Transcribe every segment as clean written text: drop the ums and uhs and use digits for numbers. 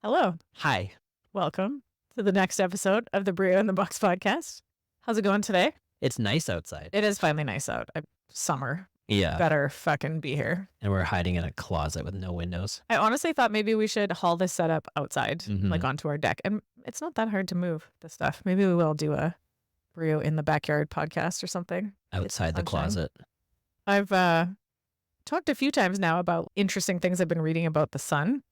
Hello. Hi. Welcome to the next episode of the Brio in the Box podcast. How's it going today? It's nice outside. It is finally nice out. Summer. Yeah. Better fucking be here. And we're hiding in a closet with no windows. I honestly thought maybe we should haul this setup outside, Mhm. like onto our deck. And it's not that hard to move the stuff. Maybe we will do a Brio in the backyard podcast or something. Outside the closet. I've talked a few times now about interesting things I've been reading about the sun.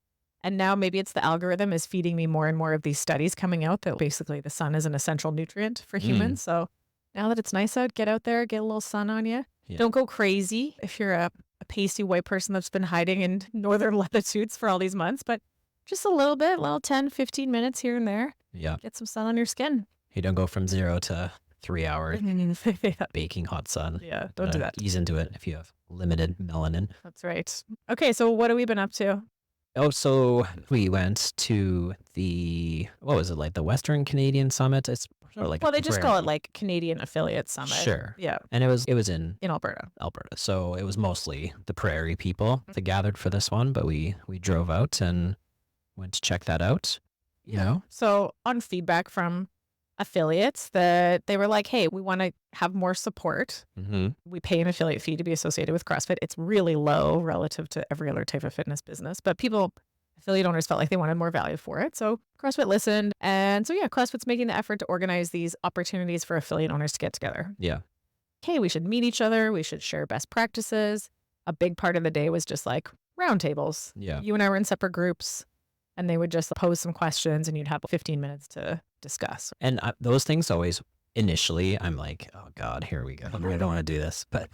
And now maybe it's the algorithm is feeding me more and more of these studies coming out that basically the sun is an essential nutrient for humans. So now that it's nice out, get out there, get a little sun on you. Yeah. Don't go crazy if you're a pasty white person that's been hiding in northern latitudes for all these months, but just a little bit, 10, 15 minutes here and there. Yeah. Get some sun on your skin. You don't go from 0 to 3 hours baking hot sun. Yeah, don't do that. Ease into it if you have limited melanin. That's right. Okay, so what have we been up to? Oh, so we went to the, what was it, like the Western Canadian Summit? It's sort of like Well, they just call it like Canadian Affiliate Summit. Sure. Yeah. And it was in Alberta. So it was mostly the prairie people that gathered for this one, but we drove out and went to check that out, you know? So on feedback from affiliates that they were like, hey, we want to have more support. Mm-hmm. We pay an affiliate fee to be associated with CrossFit. It's really low relative to every other type of fitness business, but affiliate owners felt like they wanted more value for it. So CrossFit listened. And so, yeah, CrossFit's making the effort to organize these opportunities for affiliate owners to get together. Yeah. Okay, we should meet each other. We should share best practices. A big part of the day was just like roundtables. Yeah. You and I were in separate groups and they would just pose some questions and you'd have 15 minutes to discuss. And those things always, initially, I'm like, oh God, here we go. I don't want to do this. But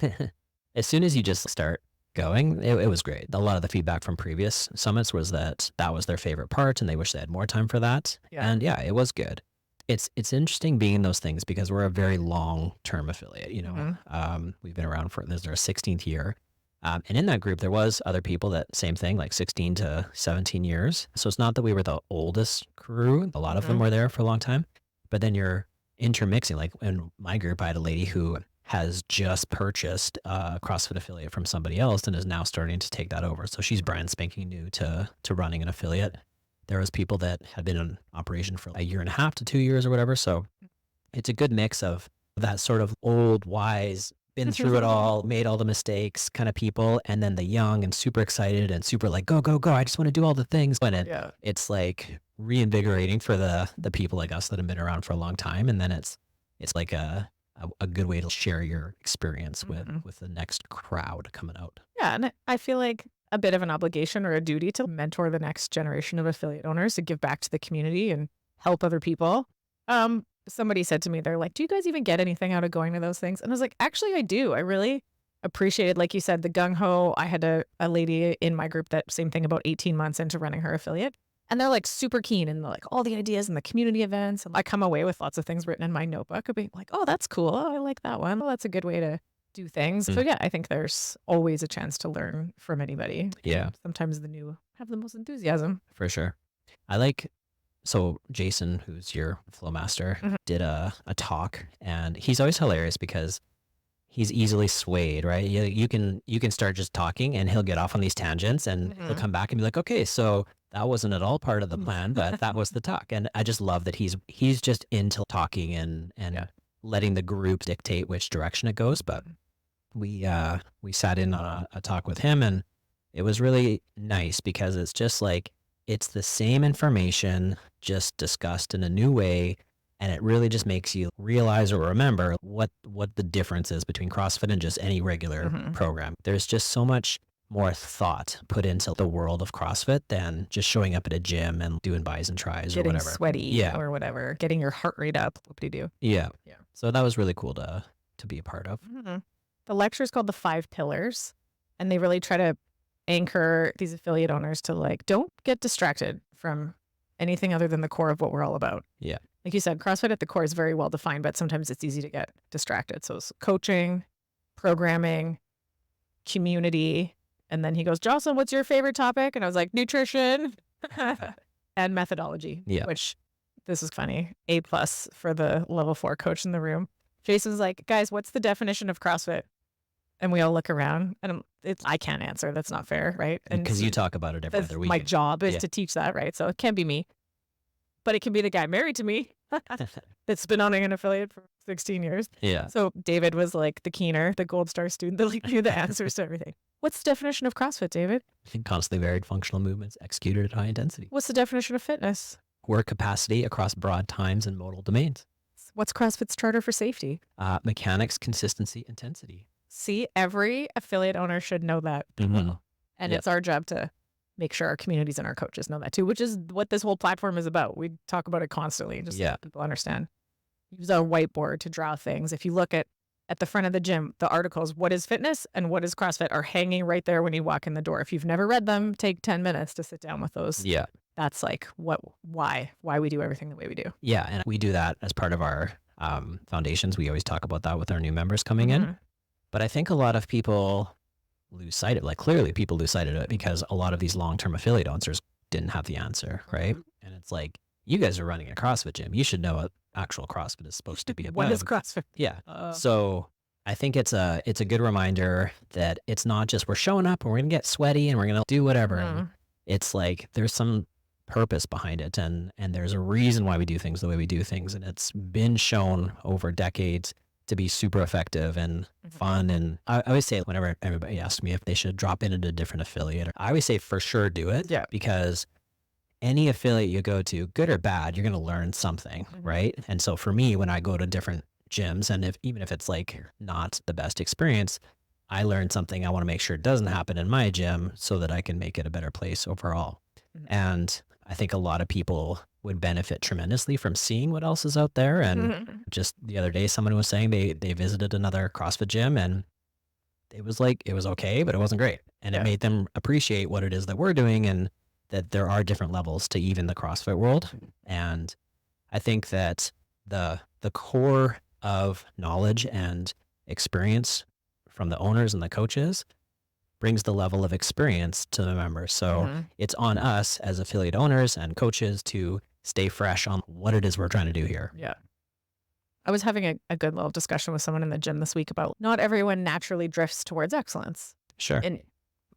as soon as you just start going, it was great. A lot of the feedback from previous summits was that was their favorite part and they wish they had more time for that. Yeah. And yeah, it was good. It's interesting being in those things because we're a very long-term affiliate, you know. Mm-hmm. We've been around this is our 16th year. And in that group, there was other people that same thing, like 16 to 17 years. So it's not that we were the oldest crew. A lot of them were there for a long time. But then you're intermixing. Like in my group, I had a lady who has just purchased a CrossFit affiliate from somebody else and is now starting to take that over. So she's brand spanking new to running an affiliate. There was people that had been in operation for a year and a half to 2 years or whatever. So it's a good mix of that sort of old, wise, been through it all, made all the mistakes kind of people, and then the young and super excited and super like, go, go, go. I just want to do all the things. And it's like reinvigorating for the people like us that have been around for a long time. And then it's like a good way to share your experience with the next crowd coming out. Yeah. And I feel like a bit of an obligation or a duty to mentor the next generation of affiliate owners to give back to the community and help other people. Somebody said to me, they're like, do you guys even get anything out of going to those things? And I was like, actually, I do. I really appreciated, like you said, the gung-ho. I had a lady in my group that same thing about 18 months into running her affiliate. And they're like super keen and like all the ideas and the community events. And I come away with lots of things written in my notebook of being like, oh, that's cool. Oh, I like that one. Oh, that's a good way to do things. So yeah, I think there's always a chance to learn from anybody. Yeah. Sometimes the new have the most enthusiasm. For sure. So Jason, who's your flow master, did a talk, and he's always hilarious because he's easily swayed, right? You can start just talking and he'll get off on these tangents and he'll come back and be like, okay, so that wasn't at all part of the plan, but that was the talk. And I just love that he's just into talking and letting the group dictate which direction it goes. But we sat in on a talk with him, and it was really nice because it's just like, it's the same information just discussed in a new way, and it really just makes you realize or remember what the difference is between CrossFit and just any regular program. There's just so much more thought put into the world of CrossFit than just showing up at a gym and doing buys and tries or whatever. Getting sweaty or whatever, getting your heart rate up. What do you do? Yeah. So that was really cool to be a part of. The lecture is called The 5 Pillars, and they really try to anchor these affiliate owners to like, don't get distracted from anything other than the core of what we're all about. Yeah. Like you said, CrossFit at the core is very well defined, but sometimes it's easy to get distracted. So it's coaching, programming, community. And then he goes, Jocelyn, what's your favorite topic? And I was like, nutrition and methodology, which this is funny. A+ for the level 4 coach in the room. Jason's like, guys, what's the definition of CrossFit? And we all look around and I can't answer. That's not fair, right? And Because you talk about it every that's other my week. job is Yeah. to teach that, right? So it can't be me, but it can be the guy married to me that's been owning an affiliate for 16 years. Yeah. So David was like the keener, the gold star student that like knew the answers to everything. What's the definition of CrossFit, David? Constantly varied functional movements executed at high intensity. What's the definition of fitness? Work capacity across broad times and modal domains. What's CrossFit's charter for safety? Mechanics, consistency, intensity. See, every affiliate owner should know that. Mhm. And Yep. it's our job to make sure our communities and our coaches know that too, which is what this whole platform is about. We talk about it constantly, just so Yeah. people understand. Use a whiteboard to draw things. If you look at the front of the gym, the articles, what is fitness and what is CrossFit, are hanging right there when you walk in the door. If you've never read them, take 10 minutes to sit down with those. Yeah. That's like why we do everything the way we do. Yeah. And we do that as part of our foundations. We always talk about that with our new members coming in. Mhm. But I think a lot of people lose sight of, like, clearly people lose sight of it because a lot of these long-term affiliate owners didn't have the answer, right? And it's like, you guys are running a CrossFit gym. You should know what actual CrossFit is supposed to be about. What is CrossFit? Yeah. So I think it's a good reminder that it's not just we're showing up and we're going to get sweaty and we're going to do whatever. And it's like there's some purpose behind it, and there's a reason why we do things the way we do things, and it's been shown over decades to be super effective and fun. And I always say, whenever everybody asks me if they should drop in at a different affiliate, I always say for sure do it. Yeah. Because any affiliate you go to, good or bad, you're going to learn something, right? And so for me, when I go to different gyms, and even if it's like not the best experience, I learned something I want to make sure it doesn't happen in my gym so that I can make it a better place overall. And I think a lot of people would benefit tremendously from seeing what else is out there. And just the other day, someone was saying they visited another CrossFit gym and it was like, it was okay, but it wasn't great. And it made them appreciate what it is that we're doing and that there are different levels to even the CrossFit world. And I think that the core of knowledge and experience from the owners and the coaches brings the level of experience to the members. So it's on us as affiliate owners and coaches to stay fresh on what it is we're trying to do here. Yeah. I was having a good little discussion with someone in the gym this week about not everyone naturally drifts towards excellence. Sure. In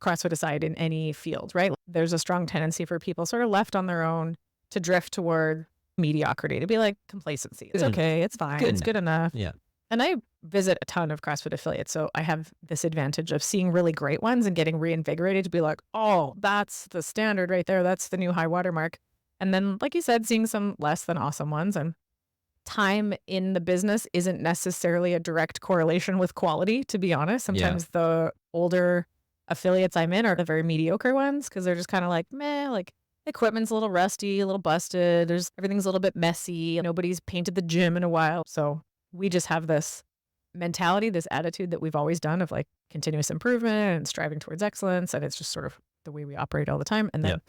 CrossFit aside, in any field, right? There's a strong tendency for people sort of left on their own to drift toward mediocrity, to be like complacency. It's okay. It's fine. It's good enough. Yeah. And I visit a ton of CrossFit affiliates. So I have this advantage of seeing really great ones and getting reinvigorated to be like, oh, that's the standard right there. That's the new high watermark. And then, like you said, seeing some less than awesome ones. And time in the business isn't necessarily a direct correlation with quality, to be honest. Sometimes the older affiliates I'm in are the very mediocre ones because they're just kind of like, meh, like equipment's a little rusty, a little busted. Everything's a little bit messy. Nobody's painted the gym in a while. So we just have this mentality, this attitude that we've always done of like continuous improvement and striving towards excellence. And it's just sort of the way we operate all the time. And then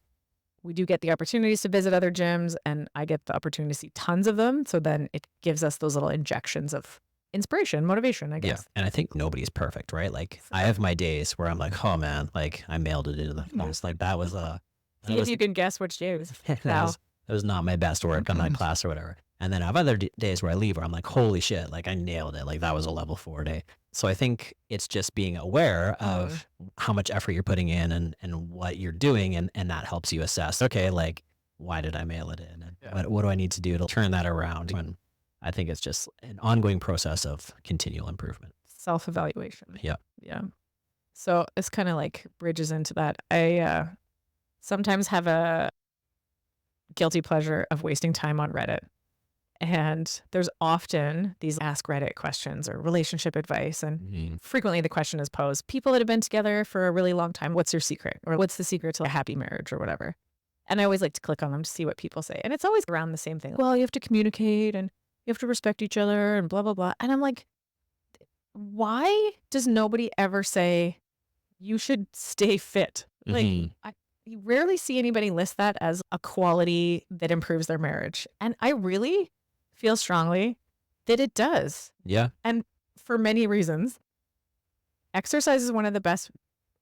we do get the opportunities to visit other gyms, and I get the opportunity to see tons of them. So then it gives us those little injections of inspiration, motivation, I guess. Yeah. And I think nobody's perfect, right? Like I have my days where I'm like, oh man, like I mailed it into the class. Like that was See if you can guess which day it was. that was not my best work on that class or whatever. And then I have other days where I leave where I'm like, holy shit, like I nailed it. Like that was a level 4 day. So I think it's just being aware of how much effort you're putting in and what you're doing. And that helps you assess, okay, like why did I mail it in? And what do I need to do to turn that around? And I think it's just an ongoing process of continual improvement. Self-evaluation. Yeah. Yeah. So this kind of like bridges into that. I sometimes have a guilty pleasure of wasting time on Reddit. And there's often these ask Reddit questions or relationship advice. And frequently the question is posed, people that have been together for a really long time, what's your secret? Or what's the secret to a happy marriage or whatever? And I always like to click on them to see what people say. And it's always around the same thing. Well, you have to communicate and you have to respect each other and blah, blah, blah. And I'm like, why does nobody ever say you should stay fit? Like, you rarely see anybody list that as a quality that improves their marriage. And I really feel strongly that it does. Yeah. And for many reasons. Exercise is one of the best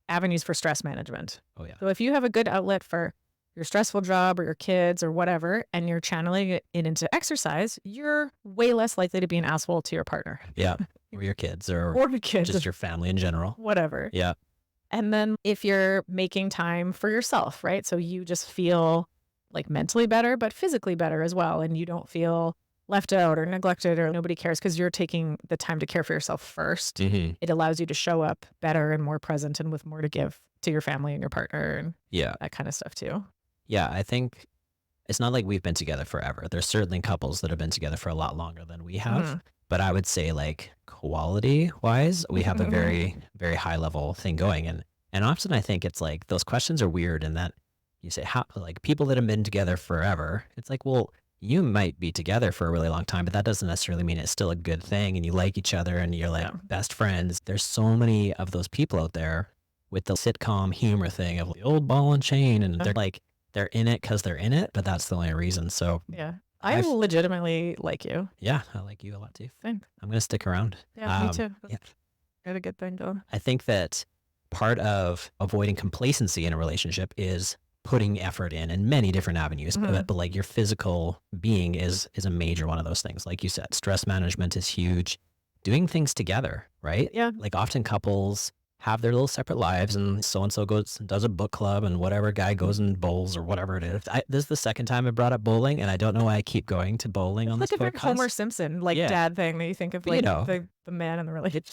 avenues for stress management. Oh, yeah. So if you have a good outlet for your stressful job or your kids or whatever, and you're channeling it into exercise, you're way less likely to be an asshole to your partner. Yeah. Or your kids or Or your kids. just your family in general. Whatever. Yeah. And then if you're making time for yourself, right? So you just feel like mentally better, but physically better as well. And you don't feel left out or neglected or nobody cares because you're taking the time to care for yourself first. Mm-hmm. It allows you to show up better and more present and with more to give to your family and your partner and Yeah. that kind of stuff too. Yeah. I think it's not like we've been together forever. There's certainly couples that have been together for a lot longer than we have. Mhm. But I would say like quality wise, we have a very, very high level thing going. And often I think it's like those questions are weird in that you say how like people that have been together forever, it's like, well, you might be together for a really long time, but that doesn't necessarily mean it's still a good thing and you like each other and you're like Yeah. best friends. There's so many of those people out there with the sitcom humor thing of the old ball and chain and they're like they're in it because they're in it, but that's the only reason. So Yeah. I I've legitimately like you. yeah, I like you a lot too. Thanks. I'm gonna stick around. Yeah, me too. Yeah, Got a good thing going. I think that part of avoiding complacency in a relationship is putting effort in many different avenues. Mhm. But like your physical being is a major one of those things. Like you said, stress management is huge. Doing things together, right? Yeah. Like often couples have their little separate lives and so goes and does a book club and whatever guy goes and bowls or whatever it is. This is the second time I brought up bowling and I don't know why I keep going to bowling on It's this like a very Homer podcast. Simpson like Yeah. dad thing that you think of But, you like know, the man in the relationship.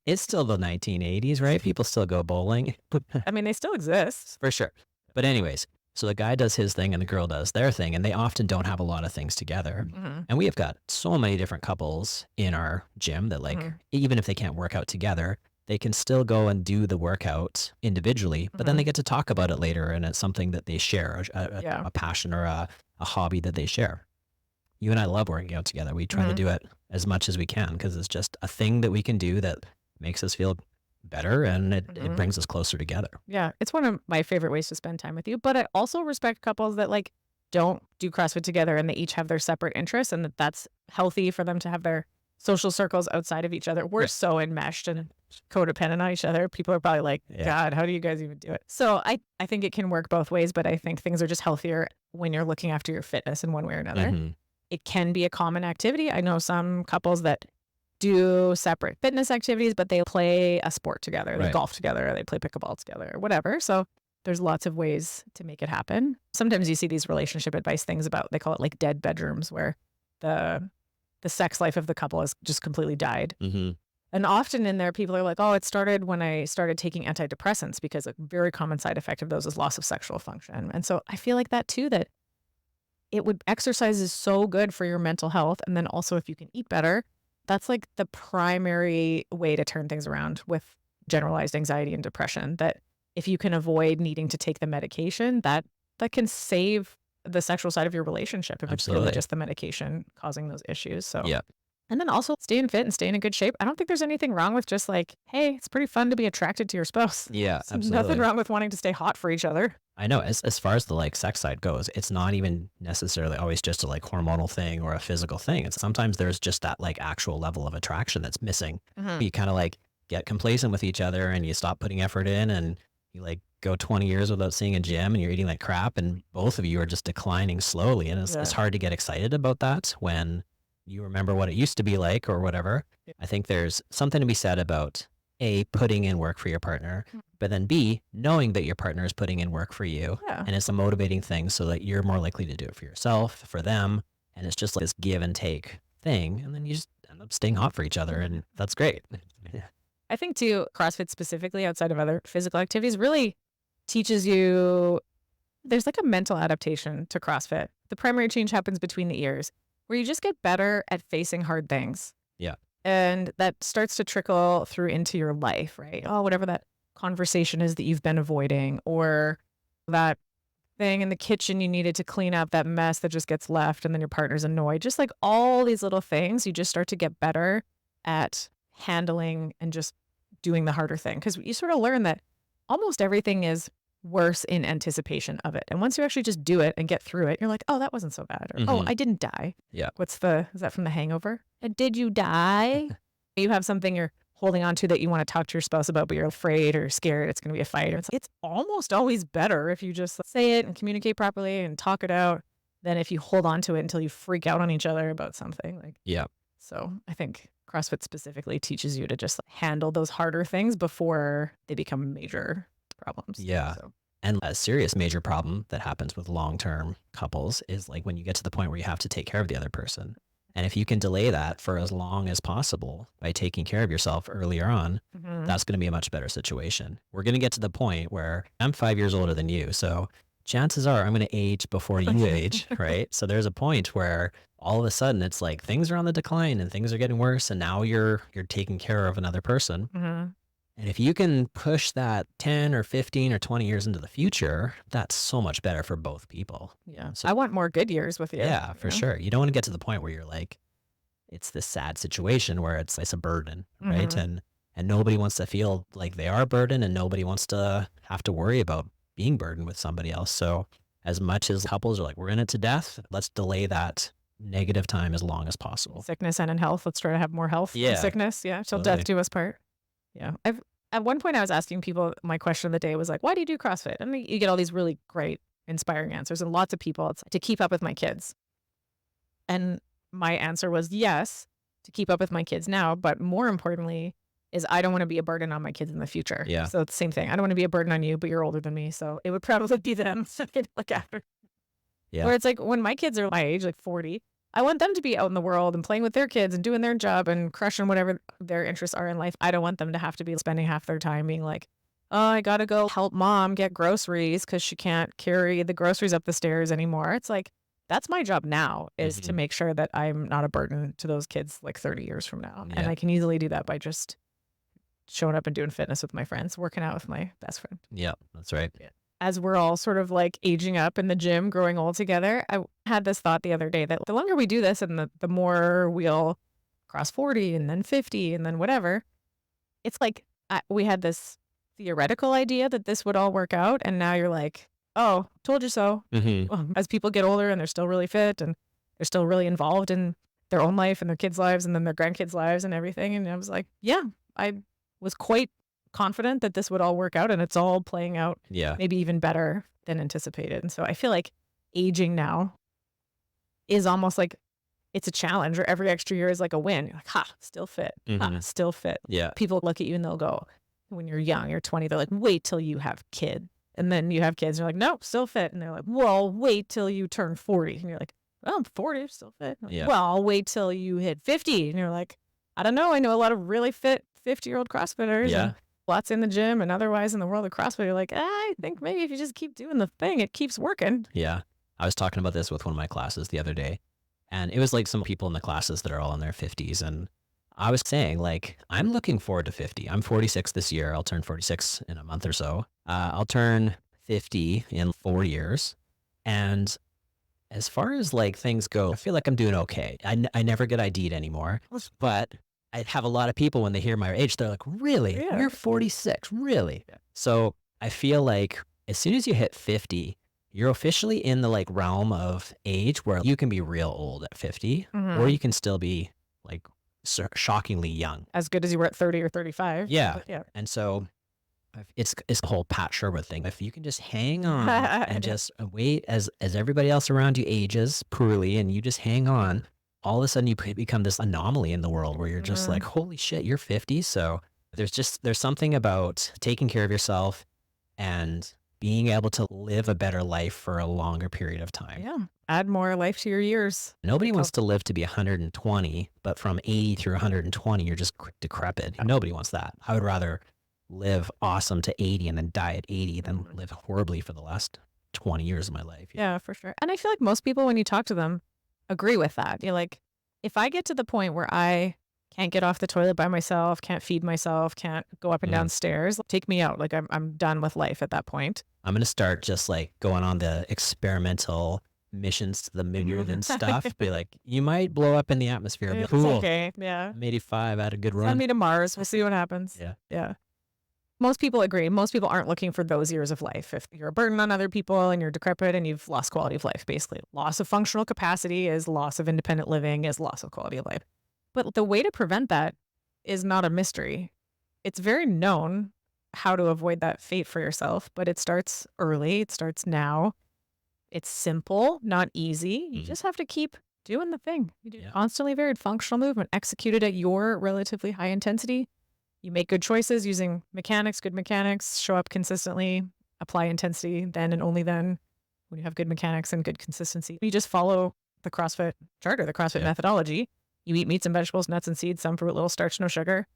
it's still the 1980s, right? People still go bowling. I mean, they still exist. For sure. But anyways, so the guy does his thing and the girl does their thing, and they often don't have a lot of things together. Mhm. And we have got so many different couples in our gym that like, Mhm. even if they can't work out together, they can still go and do the workout individually, but then Mhm. they get to talk about it later and it's something that they share, Yeah. a passion or a hobby that they share. You and I love working out together. We try to Mhm. do it as much as we can because it's just a thing that we can do that makes us feel better and it Mhm. brings us closer together. Yeah, it's one of my favorite ways to spend time with you, but I also respect couples that like don't do CrossFit together and they each have their separate interests and that's healthy for them to have their social circles outside of each other. We're Yeah. so enmeshed and codependent on each other. People are probably like, Yeah. God, how do you guys even do it? So I think it can work both ways, but I think things are just healthier when you're looking after your fitness in one way or another. Mhm. It can be a common activity. I know some couples that do separate fitness activities, but they play a sport together. They Right. golf together, or they play pickleball together, or whatever. So there's lots of ways to make it happen. Sometimes you see these relationship advice things about, they call it like dead bedrooms, where the sex life of the couple has just completely died. Mhm. And often in there, people are like, oh, it started when I started taking antidepressants because a very common side effect of those is loss of sexual function. And so I feel like that too, that exercise is so good for your mental health. And then also if you can eat better, that's like the primary way to turn things around with generalized anxiety and depression. That if you can avoid needing to take the medication, that can save the sexual side of your relationship if it's really Absolutely. just the medication causing those issues. So Yeah. and then also staying fit and staying in good shape. I don't think there's anything wrong with just like, hey, it's pretty fun to be attracted to your spouse. Yeah, There's absolutely. nothing wrong with wanting to stay hot for each other. I know as far as the like sex side goes, it's not even necessarily always just a like hormonal thing or a physical thing. It's sometimes there's just that like actual level of attraction that's missing. Mhm. You kind of like get complacent with each other and you stop putting effort in and you like go 20 years without seeing a gym and you're eating like crap and both of you are just declining slowly. And it's Yeah. hard to get excited about that when you remember what it used to be like or whatever. Yeah. I think there's something to be said about A, putting in work for your partner, Mm. but then B, knowing that your partner is putting in work for you. Yeah. And it's a motivating thing so that you're more likely to do it for yourself, for them. And it's just like this give and take thing. And then you just end up staying hot for each other. And that's great. Yeah. I think too, CrossFit specifically outside of other physical activities really teaches you, there's like a mental adaptation to CrossFit. The primary change happens between the ears where you just get better at facing hard things. Yeah. And that starts to trickle through into your life, right? Oh, whatever that conversation is that you've been avoiding, or that thing in the kitchen you needed to clean up, that mess that just gets left and then your partner's annoyed. Just like all these little things, you just start to get better at handling and just doing the harder thing. Because you sort of learn that almost everything is worse in anticipation of it. And once you actually just do it and get through it, you're like, oh, that wasn't so bad. Or, oh, Mhm. I didn't die. Yeah. Is that from The Hangover? Did you die? You have something you're holding on to that you want to talk to your spouse about, but you're afraid or scared it's going to be a fight. It's almost always better if you just say it and communicate properly and talk it out than if you hold on to it until you freak out on each other about something. Like, Yeah. so I think CrossFit specifically teaches you to just handle those harder things before they become major problems. Yeah. So, And a serious major problem that happens with long-term couples is like when you get to the point where you have to take care of the other person. And if you can delay that for as long as possible by taking care of yourself earlier on, that's going to be a much better situation. We're going to get to the point where I'm 5 years older than you. So chances are I'm going to age before you age, right? So there's a point where all of a sudden it's like things are on the decline and things are getting worse. And now you're taking care of another person. And if you can push that 10 or 15 or 20 years into the future, that's so much better for both people. yeah. So I want more good years with you. yeah, for sure. You don't want to get to the point where you're like, it's this sad situation where it's a burden, right? And nobody wants to feel like they are a burden, and nobody wants to have to worry about being burdened with somebody else. So as much as couples are like, we're in it to death, let's delay that negative time as long as possible. Sickness and in health. Let's try to have more health than sickness. Yeah. Till death do us part. Yeah. At one point I was asking people, my question of the day was like, why do you do CrossFit? And you get all these really great, inspiring answers. And lots of people, it's to keep up with my kids. And my answer was yes, to keep up with my kids now. But more importantly is I don't want to be a burden on my kids in the future. Yeah. So it's the same thing. I don't want to be a burden on you, but you're older than me. So it would probably be them to look after. Yeah. Where it's like when my kids are my age, like 40, I want them to be out in the world and playing with their kids and doing their job and crushing whatever their interests are in life. I don't want them to have to be spending half their time being like, oh, I got to go help mom get groceries because she can't carry the groceries up the stairs anymore. It's like, that's my job now, is to make sure that I'm not a burden to those kids like 30 years from now. Yeah. And I can easily do that by just showing up and doing fitness with my friends, working out with my best friend. Yeah, that's right. As we're all sort of like aging up in the gym, growing old together, I had this thought the other day that the longer we do this and the more we'll cross 40 and then 50 and then whatever, it's like we had this theoretical idea that this would all work out. And now you're like, oh, told you so. As people get older and they're still really fit and they're still really involved in their own life and their kids' lives and then their grandkids' lives and everything. And I was like, yeah, I was quite confident that this would all work out, and it's all playing out maybe even better than anticipated. And so I feel like aging now is almost like it's a challenge, or every extra year is like a win. You're like, ha, still fit. Ha, still fit. Yeah. People look at you and they'll go, when you're young, you're 20, they're like, wait till you have kids. And then you have kids and you're like, nope, still fit. And they're like, well, wait till you turn 40. And you're like, well, I'm 40, still fit. Like, well, I'll wait till you hit 50. And you're like, I don't know. I know a lot of really fit 50-year-old CrossFitters. Yeah. And lots in the gym and otherwise in the world of CrossFit. You're like, I think maybe if you just keep doing the thing, it keeps working. Yeah. I was talking about this with one of my classes the other day, and it was like some people in the classes that are all in their 50s. And I was saying, like, I'm looking forward to 50. I'm 46 this year. I'll turn 46 in a month or so. I'll turn 50 in 4 years. And as far as like things go, I feel like I'm doing okay. I never get ID'd anymore, but I have a lot of people when they hear my age, they're like, really? Yeah. You're 46, really? Yeah. So I feel like as soon as you hit 50, you're officially in the like realm of age where you can be real old at 50, or you can still be like shockingly young. As good as you were at 30 or 35. Yeah. But yeah. And so it's the whole Pat Sherwood thing. If you can just hang on and just wait as everybody else around you ages poorly, and you just hang on, all of a sudden you become this anomaly in the world where you're just like, holy shit, you're 50. So there's something about taking care of yourself and being able to live a better life for a longer period of time. Yeah. Add more life to your years. Nobody wants to live to be 120, but from 80 through 120, you're just decrepit. Nobody wants that. I would rather live awesome to 80 and then die at 80 than live horribly for the last 20 years of my life. Yeah, for sure. And I feel like most people, when you talk to them, agree with that. You're like, if I get to the point where I can't get off the toilet by myself, can't feed myself, can't go up and down stairs, take me out. Like I'm done with life at that point. I'm going to start just like going on the experimental missions to the moon and stuff. Be like, you might blow up in the atmosphere. Be It's cool. okay. Yeah. I'm 85. I had a good run. Send me to Mars. We'll see what happens. Yeah. Yeah. Most people agree. Most people aren't looking for those years of life. If you're a burden on other people and you're decrepit and you've lost quality of life, basically. Loss of functional capacity is loss of independent living, is loss of quality of life. But the way to prevent that is not a mystery. It's very known how to avoid that fate for yourself, but it starts early. It starts now. It's simple, not easy. You just have to keep doing the thing. You do Yeah. constantly varied functional movement executed at your relatively high intensity. You make good choices using good mechanics, show up consistently, apply intensity then and only then when you have good mechanics and good consistency. You just follow the CrossFit charter, the CrossFit Yeah. methodology. You eat meats and vegetables, nuts and seeds, some fruit, little starch, no sugar.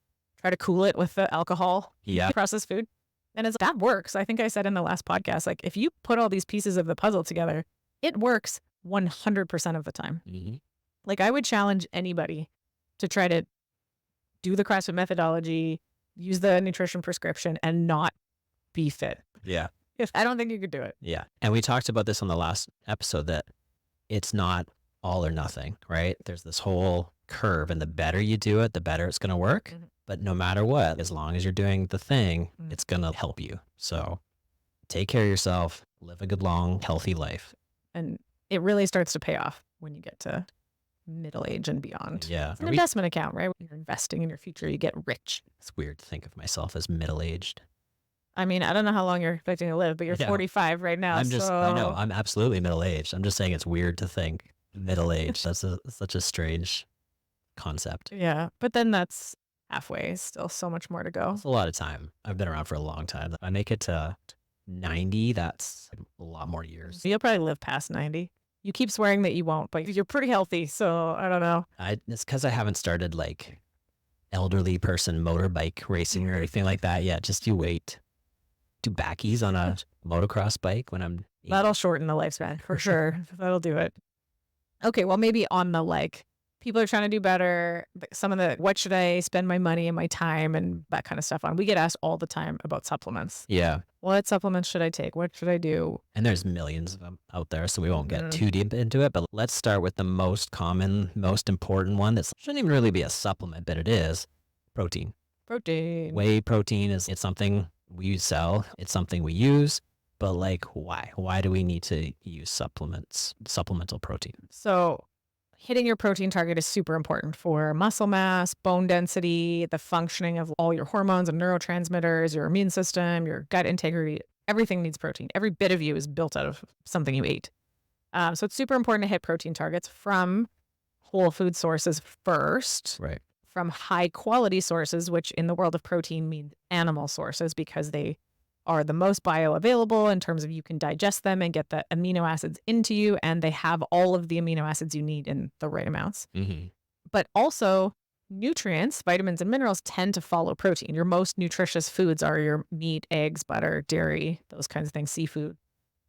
Try to cool it with the alcohol, Yeah. processed food. And that works. I think I said in the last podcast, like if you put all these pieces of the puzzle together, it works 100% of the time. Mhm. Like I would challenge anybody to try to do the CrossFit methodology, use the nutrition prescription, and not be fit. Yeah. I don't think you could do it. Yeah. And we talked about this on the last episode that it's not all or nothing, right? There's this whole curve, and the better you do it, the better it's going to work. Mhm. But no matter what, as long as you're doing the thing, Mm. it's going to help you. So take care of yourself, live a good, long, healthy life. And it really starts to pay off when you get to middle age and beyond. Yeah. It's an investment account, right? When you're investing in your future, you get rich. It's weird to think of myself as middle-aged. I mean, I don't know how long you're expecting to live, but you're Yeah. 45 right now. I know, so I'm absolutely middle-aged. I'm just saying it's weird to think middle-aged. That's such a strange concept. yeah, but then that's halfway. Still so much more to go. That's a lot of time. I've been around for a long time. If I make it to 90, that's a lot more years. You'll probably live past 90. You keep swearing that you won't, but you're pretty healthy. So I don't know. It's because I haven't started like elderly person motorbike racing or anything like that yet. Just you wait. Do backies on a motocross bike when I'm 80. That'll shorten the lifespan for sure. That'll do it. Okay, well, maybe on the people are trying to do better. Some of the what should I spend my money and my time and that kind of stuff on. We get asked all the time about supplements. Yeah. What supplements should I take? What should I do? And there's millions of them out there, so we won't get Mhm. too deep into it. But let's start with the most common, most important one that shouldn't even really be a supplement, but it is protein. Protein. Whey protein it's something we sell. It's something we use. But like, why? Why do we need to use supplemental protein? So hitting your protein target is super important for muscle mass, bone density, the functioning of all your hormones and neurotransmitters, your immune system, your gut integrity. Everything needs protein. Every bit of you is built out of something you ate. So it's super important to hit protein targets from whole food sources first, Right. from high quality sources, which in the world of protein means animal sources because they are the most bioavailable in terms of you can digest them and get the amino acids into you, and they have all of the amino acids you need in the right amounts. Mm-hmm. But also nutrients, vitamins and minerals tend to follow protein. Your most nutritious foods are your meat, eggs, butter, dairy, those kinds of things, seafood.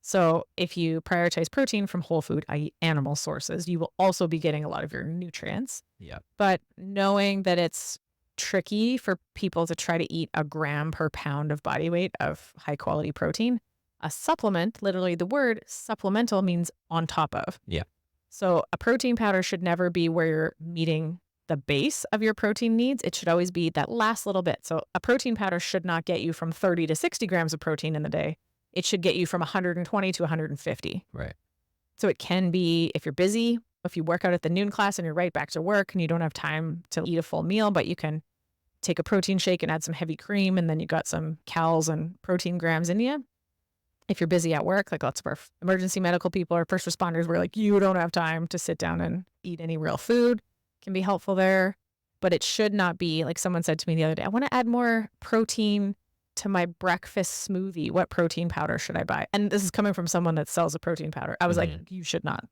So if you prioritize protein from whole food, i.e. animal sources, you will also be getting a lot of your nutrients. Yeah. But knowing that it's tricky for people to try to eat a gram per pound of body weight of high quality protein, a supplement, literally the word supplemental means on top of. Yeah. So a protein powder should never be where you're meeting the base of your protein needs. It should always be that last little bit. So a protein powder should not get you from 30 to 60 grams of protein in the day. It should get you from 120 to 150. Right. So it can be, if you're busy, if you work out at the noon class and you're right back to work and you don't have time to eat a full meal, but you can take a protein shake and add some heavy cream and then you got some calories and protein grams in you. If you're busy at work, like lots of our emergency medical people or first responders, where like you don't have time to sit down and eat any real food, can be helpful there. But it should not be, like someone said to me the other day, I want to add more protein to my breakfast smoothie. What protein powder should I buy? And this is coming from someone that sells a protein powder. I was like, you should not.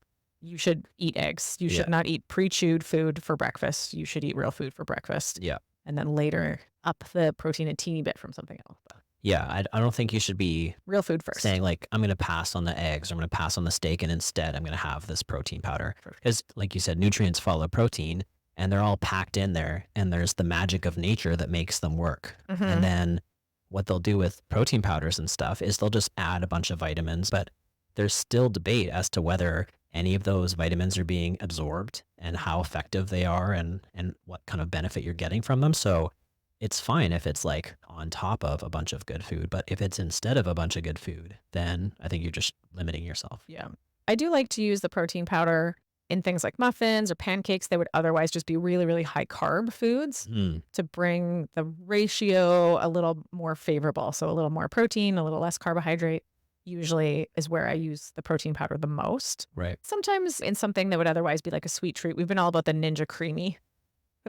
You should eat eggs. You should not eat pre-chewed food for breakfast. You should eat real food for breakfast. Yeah. And then later up the protein a teeny bit from something else. But Yeah. I don't think you should be real food first. saying like, I'm going to pass on the eggs, or I'm going to pass on the steak, and instead I'm going to have this protein powder. Because like you said, nutrients follow protein and they're all packed in there, and there's the magic of nature that makes them work. Mhm. And then what they'll do with protein powders and stuff is they'll just add a bunch of vitamins, but there's still debate as to whether any of those vitamins are being absorbed and how effective they are and what kind of benefit you're getting from them. So it's fine if it's like on top of a bunch of good food, but if it's instead of a bunch of good food, then I think you're just limiting yourself. Yeah. I do like to use the protein powder in things like muffins or pancakes that would otherwise just be really, really high carb foods to bring the ratio a little more favorable. So a little more protein, a little less carbohydrate. usually is where I use the protein powder the most. Right. Sometimes in something that would otherwise be like a sweet treat. We've been all about the Ninja Creamy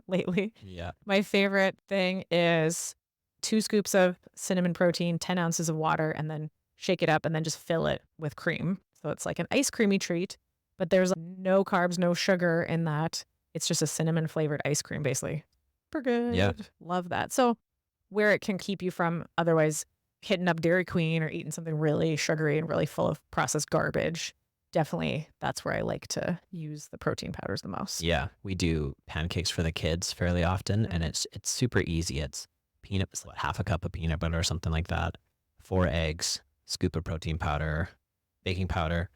lately. Yeah. My favorite thing is 2 scoops of cinnamon protein, 10 ounces of water, and then shake it up and then just fill it with cream. So it's like an ice creamy treat, but there's no carbs, no sugar in that. It's just a cinnamon flavored ice cream, basically. Super good. Yeah. Love that. So where it can keep you from otherwise hitting up Dairy Queen or eating something really sugary and really full of processed garbage, definitely that's where I like to use the protein powders the most. Yeah. We do pancakes for the kids fairly often, and Mhm. it's super easy. It's half a cup of peanut butter or something like that, 4 eggs, scoop of protein powder, baking powder,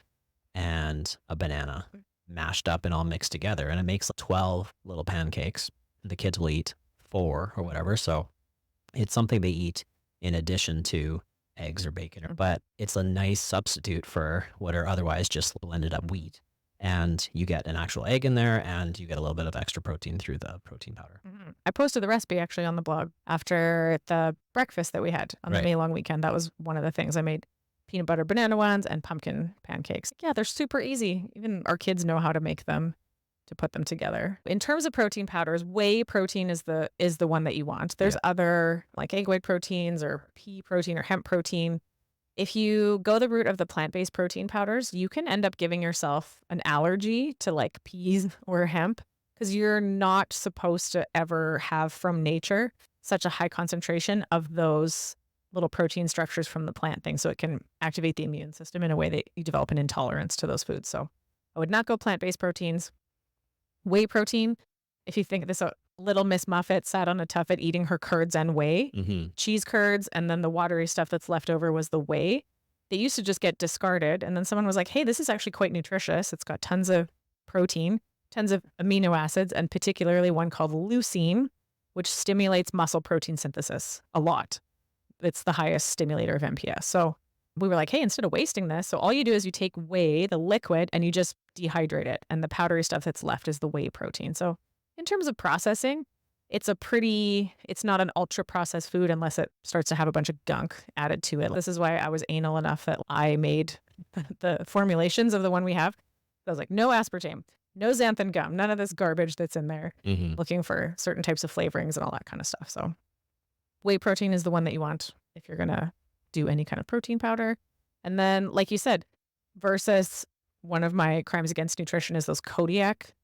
and a banana mashed up and all mixed together. And it makes like 12 little pancakes. The kids will eat 4 or whatever. So it's something they eat in addition to eggs or bacon, but it's a nice substitute for what are otherwise just blended up wheat. And you get an actual egg in there and you get a little bit of extra protein through the protein powder. I posted the recipe actually on the blog after the breakfast that we had on the Right. May long weekend. That was one of the things I made: peanut butter banana ones and pumpkin pancakes. Yeah, they're super easy. Even our kids know how to make them, to put them together. In terms of protein powders, whey protein is the one that you want. There's Yeah. other like egg white proteins or pea protein or hemp protein. If you go the route of the plant-based protein powders, you can end up giving yourself an allergy to like peas or hemp because you're not supposed to ever have from nature such a high concentration of those little protein structures from the plant thing. So it can activate the immune system in a way that you develop an intolerance to those foods. So I would not go plant-based proteins. Whey protein, if you think this, little Miss Muffet sat on a tuffet eating her curds and whey, cheese curds, and then the watery stuff that's left over was the whey. They used to just get discarded. And then someone was like, hey, this is actually quite nutritious. It's got tons of protein, tons of amino acids, and particularly one called leucine, which stimulates muscle protein synthesis a lot. It's the highest stimulator of MPS. So we were like, hey, instead of wasting this, so all you do is you take whey, the liquid, and you just dehydrate it. And the powdery stuff that's left is the whey protein. So in terms of processing, it's not an ultra processed food unless it starts to have a bunch of gunk added to it. This is why I was anal enough that I made the formulations of the one we have. I was like, no aspartame, no xanthan gum, none of this garbage that's in there, looking for certain types of flavorings and all that kind of stuff. So whey protein is the one that you want if you're going to do any kind of protein powder. And then, like you said, versus one of my crimes against nutrition is those Kodiak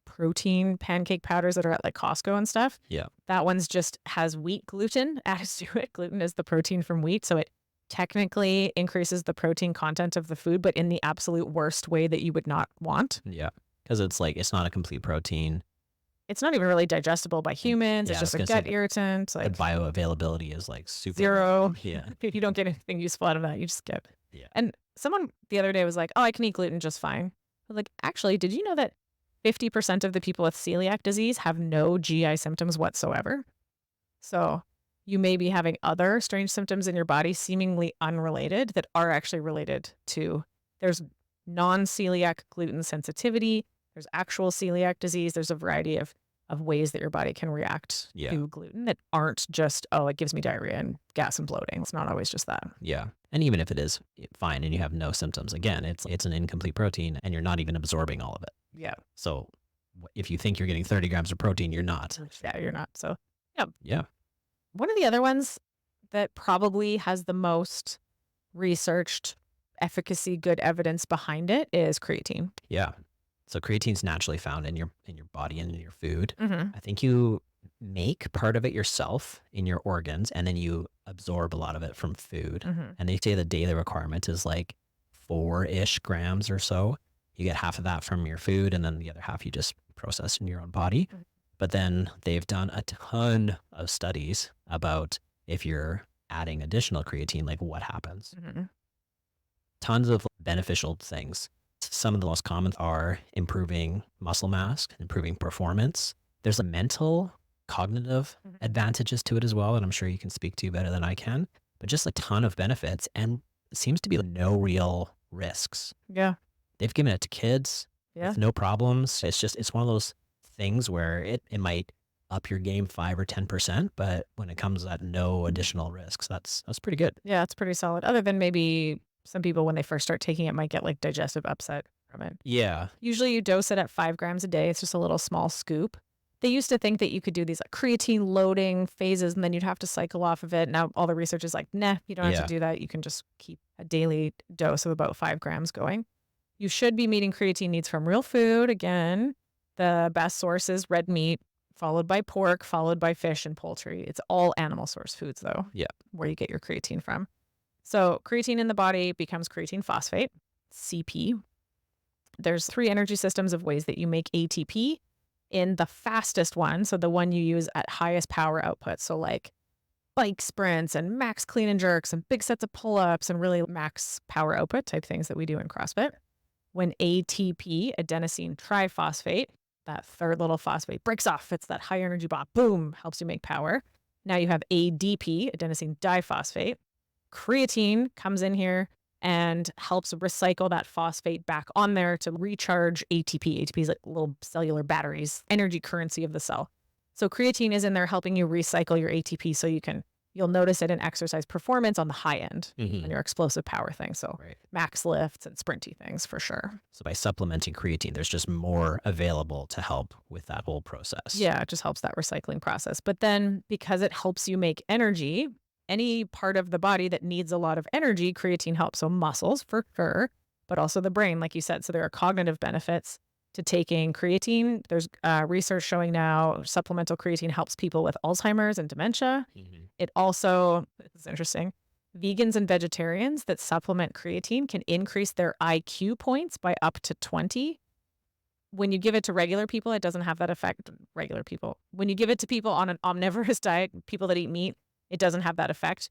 protein pancake powders that are at like Costco and stuff. Yeah. That one's just has wheat gluten added to it. Gluten is the protein from wheat. So it technically increases the protein content of the food, but in the absolute worst way that you would not want. Yeah. Because it's not a complete protein. It's not even really digestible by humans. Yeah, It's I just was a gonna say gut irritant. The Like bioavailability is like super zero. Yeah. If you don't get anything useful out of that, you just skip. Yeah. And someone the other day was like, oh, I can eat gluten just fine. I was like, actually, did you know that 50% of the people with celiac disease have no GI symptoms whatsoever? So you may be having other strange symptoms in your body, seemingly unrelated, that are actually related to, there's non-celiac gluten sensitivity, there's actual celiac disease, there's a variety of ways that your body can react Yeah. to gluten that aren't just, oh, it gives me diarrhea and gas and bloating. It's not always just that. Yeah. And even if it is fine and you have no symptoms, again, it's an incomplete protein and you're not even absorbing all of it. Yeah. So if you think you're getting 30 grams of protein, you're not. Yeah, you're not. So Yeah. one of the other ones that probably has the most researched efficacy, good evidence behind it is creatine. Yeah. So creatine's naturally found in your body and in your food. Mm-hmm. I think you make part of it yourself in your organs and then you absorb a lot of it from food. Mm-hmm. And they say the daily requirement is like 4-ish grams or so. You get half of that from your food and then the other half you just process in your own body. Mhm. But then they've done a ton of studies about if you're adding additional creatine, like what happens. Mm-hmm. Tons of beneficial things. Some of the most common are improving muscle mass, improving performance. There's a mental, cognitive Mhm. advantages to it as well, and I'm sure you can speak to better than I can, but just a ton of benefits and it seems to be no real risks. Yeah. They've given it to kids Yeah. with no problems. It's one of those things where it might up your game 5 or 10%, but when it comes at no additional risks, that's pretty good. Yeah, it's pretty solid. Other than maybe some people, when they first start taking it, might get like digestive upset from it. Yeah. Usually you dose it at 5 grams a day. It's just a little small scoop. They used to think that you could do these like creatine loading phases and then you'd have to cycle off of it. Now all the research is like, nah, you don't have to Yeah. do that. You can just keep a daily dose of about 5 grams going. You should be meeting creatine needs from real food. Again, the best source is red meat, followed by pork, followed by fish and poultry. It's all animal source foods though, Yeah. where you get your creatine from. So creatine in the body becomes creatine phosphate, CP. There's 3 energy systems of ways that you make ATP. In the fastest one, so the one you use at highest power output, so like bike sprints and max clean and jerks and big sets of pull-ups and really max power output type things that we do in CrossFit. When ATP, adenosine triphosphate, that third little phosphate breaks off, it's that high energy bond, boom, helps you make power. Now you have ADP, adenosine diphosphate. Creatine comes in here and helps recycle that phosphate back on there to recharge ATP. ATP is like little cellular batteries, energy currency of the cell. So creatine is in there helping you recycle your ATP so you'll notice it in exercise performance on the high end on your explosive power thing. So Right. max lifts and sprinty things for sure. So by supplementing creatine, there's just more available to help with that whole process. Yeah, it just helps that recycling process. But then because it helps you make energy, any part of the body that needs a lot of energy, creatine helps. So muscles for sure, but also the brain, like you said. So there are cognitive benefits to taking creatine. There's research showing now supplemental creatine helps people with Alzheimer's and dementia. It also, this is interesting, vegans and vegetarians that supplement creatine can increase their IQ points by up to 20. When you give it to regular people, it doesn't have that effect. Regular people. When you give it to people on an omnivorous diet, people that eat meat, it doesn't have that effect.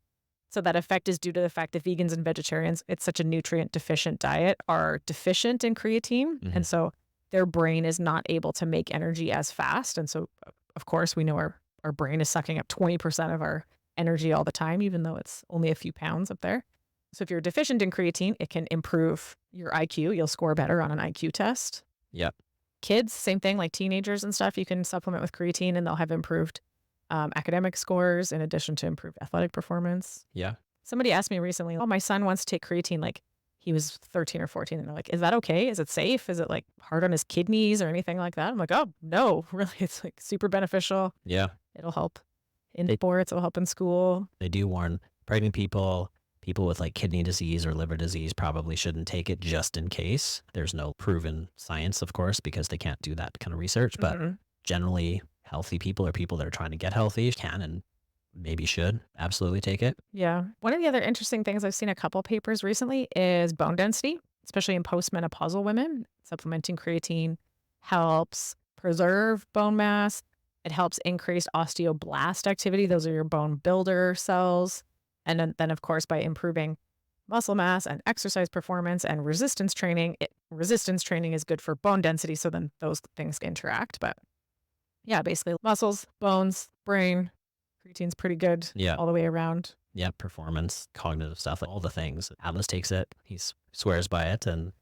So that effect is due to the fact that vegans and vegetarians, it's such a nutrient deficient diet, are deficient in creatine. And so their brain is not able to make energy as fast. And so, of course, we know our brain is sucking up 20% of our energy all the time, even though it's only a few pounds up there. So if you're deficient in creatine, it can improve your IQ. You'll score better on an IQ test. Yep. Kids, same thing, like teenagers and stuff, you can supplement with creatine and they'll have improved academic scores in addition to improved athletic performance. Yeah. Somebody asked me recently, oh, my son wants to take creatine, like he was 13 or 14. And they're like, is that okay? Is it safe? Is it like hard on his kidneys or anything like that? I'm like, oh, no, really. It's like super beneficial. Yeah. It'll help in sports. It'll help in school. They do warn pregnant people with like kidney disease or liver disease probably shouldn't take it just in case. There's no proven science, of course, because they can't do that kind of research. But generally, healthy people or people that are trying to get healthy can and maybe should absolutely take it. Yeah. One of the other interesting things I've seen a couple papers recently is bone density, especially in postmenopausal women. Supplementing creatine helps preserve bone mass. It helps increase osteoblast activity. Those are your bone builder cells. And then of course, by improving muscle mass and exercise performance and resistance training is good for bone density. So then those things interact. But yeah, basically muscles, bones, brain, creatine's pretty good all the way around. Yeah, performance, cognitive stuff, like all the things. Atlas takes it. He swears by it. And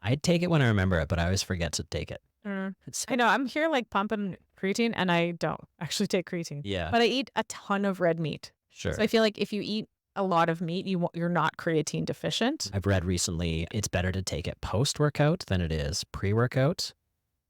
I take it when I remember it, but I always forget to take it. I know. I'm here like pumping creatine and I don't actually take creatine. Yeah. But I eat a ton of red meat. Sure. So I feel like if you eat a lot of meat, you're not creatine deficient. I've read recently it's better to take it post-workout than it is pre-workout,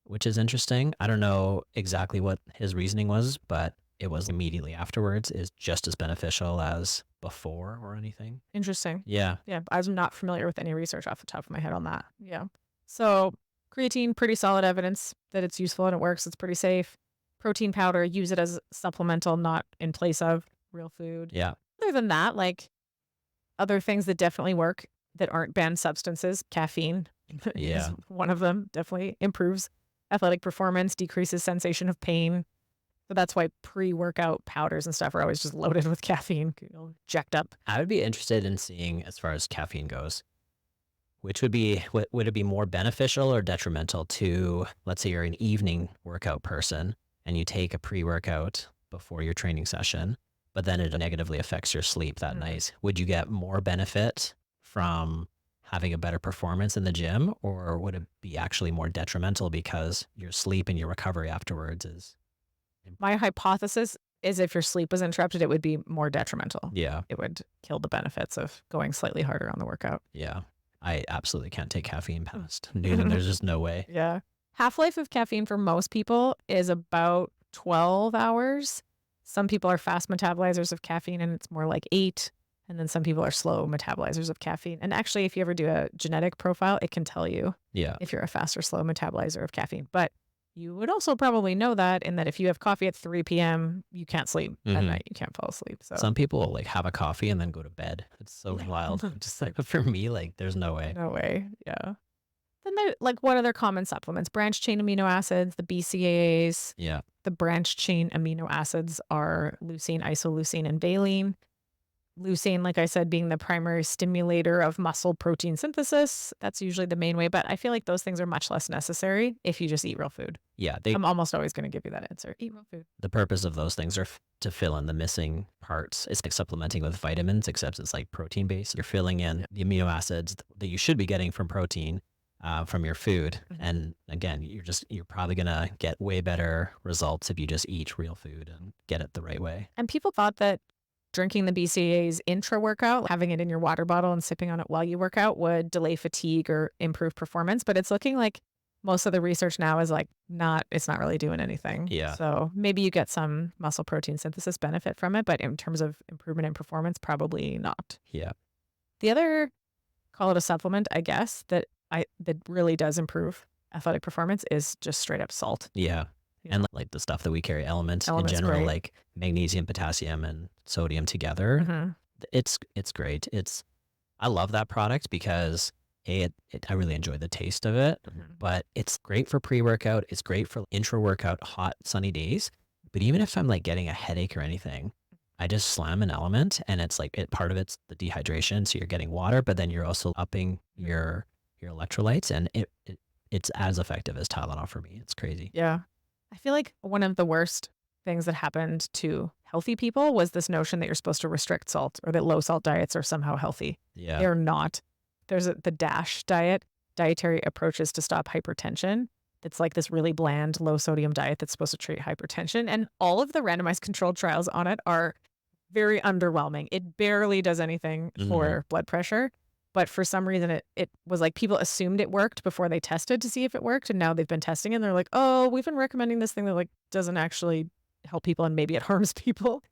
which is interesting. I don't know exactly what his reasoning was, but it was immediately afterwards is just as beneficial as before or anything. Interesting. Yeah. Yeah. I was not familiar with any research off the top of my head on that. Yeah. So creatine, pretty solid evidence that it's useful and it works. It's pretty safe. Protein powder, use it as supplemental, not in place of real food. Yeah. Other than that, like other things that definitely work that aren't banned substances, caffeine is one of them. Definitely improves athletic performance, decreases sensation of pain. So that's why pre-workout powders and stuff are always just loaded with caffeine, jacked up. I would be interested in seeing, as far as caffeine goes, which would it be more beneficial or detrimental to, let's say you're an evening workout person and you take a pre-workout before your training session, but then it negatively affects your sleep that night. Would you get more benefit from having a better performance in the gym, or would it be actually more detrimental because your sleep and your recovery afterwards is... My hypothesis is if your sleep was interrupted, it would be more detrimental. Yeah. It would kill the benefits of going slightly harder on the workout. Yeah. I absolutely can't take caffeine past noon. There's just no way. Yeah. Half-life of caffeine for most people is about 12 hours. Some people are fast metabolizers of caffeine and it's more like 8. And then some people are slow metabolizers of caffeine. And actually, if you ever do a genetic profile, it can tell you Yeah. if you're a fast or slow metabolizer of caffeine. But you would also probably know that in that if you have coffee at 3 p.m., you can't sleep at night. You can't fall asleep. So Some people will like have a coffee and then go to bed. It's so wild. Just like for me, like there's no way. no way. Yeah. Then there, like, what other common supplements? Branched chain amino acids, the BCAAs. Yeah. The branched chain amino acids are leucine, isoleucine, and valine. Leucine, like I said, being the primary stimulator of muscle protein synthesis. That's usually the main way, but I feel like those things are much less necessary if you just eat real food. Yeah. I'm almost always going to give you that answer. Eat real food. The purpose of those things are to fill in the missing parts. It's like supplementing with vitamins, except it's like protein based. You're filling in the amino acids that you should be getting from protein, from your food. And again, you're probably going to get way better results if you just eat real food and get it the right way. And people thought that drinking the BCAAs intra-workout, having it in your water bottle and sipping on it while you work out would delay fatigue or improve performance. But it's looking like most of the research now is like it's not really doing anything. Yeah. So maybe you get some muscle protein synthesis benefit from it, but in terms of improvement in performance, probably not. Yeah. The other, call it a supplement, I guess, that really does improve athletic performance is just straight up salt. Yeah. Yeah. And like the stuff that we carry, elements in Element's general, great. like magnesium, potassium, and sodium together. Mhm. It's great. I love that product because I really enjoy the taste of it, but it's great for pre-workout. It's great for intra-workout, hot, sunny days. But even if I'm like getting a headache or anything, I just slam an element and it's like part of it's the dehydration. So you're getting water, but then you're also upping your electrolytes, and it's as effective as Tylenol for me. It's crazy. Yeah. I feel like one of the worst things that happened to healthy people was this notion that you're supposed to restrict salt or that low salt diets are somehow healthy. Yeah. They're not. There's the DASH diet, dietary approaches to stop hypertension. It's like this really bland, low sodium diet that's supposed to treat hypertension. And all of the randomized controlled trials on it are very underwhelming. It barely does anything for blood pressure. But for some reason, it was like people assumed it worked before they tested to see if it worked. And now they've been testing it and they're like, oh, we've been recommending this thing that like doesn't actually help people and maybe it harms people.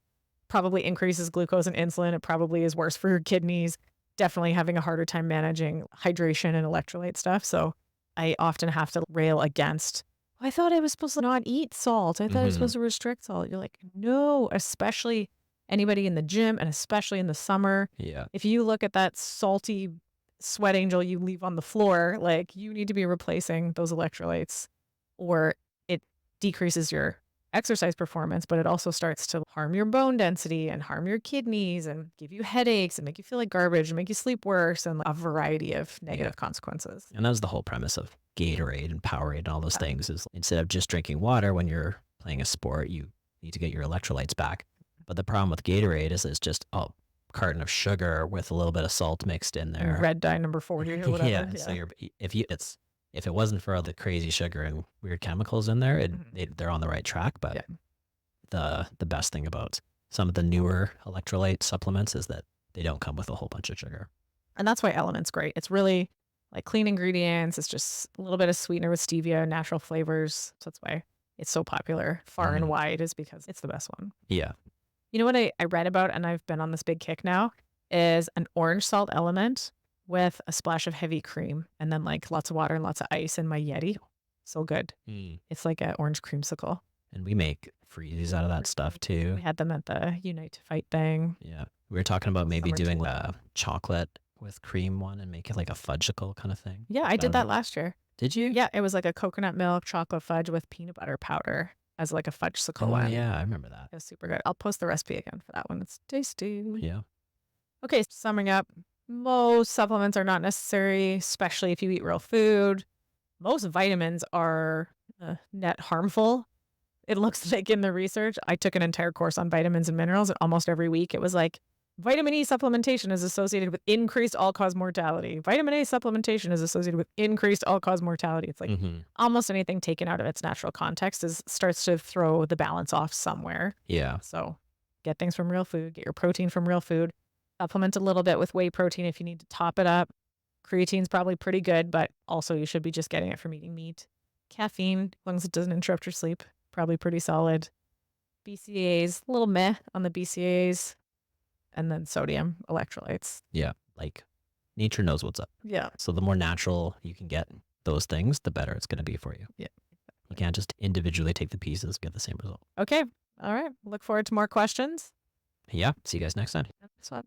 Probably increases glucose and insulin. It probably is worse for your kidneys. Definitely having a harder time managing hydration and electrolyte stuff. So I often have to rail against, I thought I was supposed to not eat salt. I thought I was supposed to restrict salt. You're like, no, especially anybody in the gym and especially in the summer. Yeah. If you look at that salty sweat angel you leave on the floor, like you need to be replacing those electrolytes or it decreases your exercise performance, but it also starts to harm your bone density and harm your kidneys and give you headaches and make you feel like garbage and make you sleep worse and a variety of negative consequences. And that was the whole premise of Gatorade and Powerade and all those things is instead of just drinking water when you're playing a sport, you need to get your electrolytes back. But the problem with Gatorade is it's just a carton of sugar with a little bit of salt mixed in there. Red dye number 40 or whatever. Yeah. So if it wasn't for all the crazy sugar and weird chemicals in there, they're on the right track. But the best thing about some of the newer electrolyte supplements is that they don't come with a whole bunch of sugar. And that's why Element's great. It's really like clean ingredients. It's just a little bit of sweetener with stevia, natural flavors. So that's why it's so popular far and wide is because it's the best one. Yeah. You know what I read about, and I've been on this big kick now, is an orange salt element with a splash of heavy cream and then like lots of water and lots of ice in my Yeti. So good. It's like an orange creamsicle. And we make freezies out of that stuff too. We had them at the Unite to Fight thing. Yeah. We were talking about maybe Summer doing a chocolate with cream one and make it like a fudgicle kind of thing. Yeah, I did that last year. Did you? Yeah, it was like a coconut milk chocolate fudge with peanut butter powder as like a fudgesicle Oh, one. yeah, I remember that. It was super good. I'll post the recipe again for that one. It's tasty. Yeah. Okay, summing up, most supplements are not necessary, especially if you eat real food. Most vitamins are net harmful. It looks like in the research, I took an entire course on vitamins and minerals, and almost every week it was like, Vitamin E supplementation is associated with increased all-cause mortality. Vitamin A supplementation is associated with increased all-cause mortality. It's like Hmm. almost anything taken out of its natural context starts to throw the balance off somewhere. Yeah. So get things from real food, get your protein from real food, supplement a little bit with whey protein if you need to top it up. Creatine's probably pretty good, but also you should be just getting it from eating meat. Caffeine, as long as it doesn't interrupt your sleep, probably pretty solid. BCAAs, a little meh on the BCAAs. And then sodium, electrolytes. Yeah. Like nature knows what's up. Yeah. So the more natural you can get those things, the better it's going to be for you. Yeah. You can't just individually take the pieces and get the same result. Okay. All right. Look forward to more questions. Yeah. See you guys next time. That's what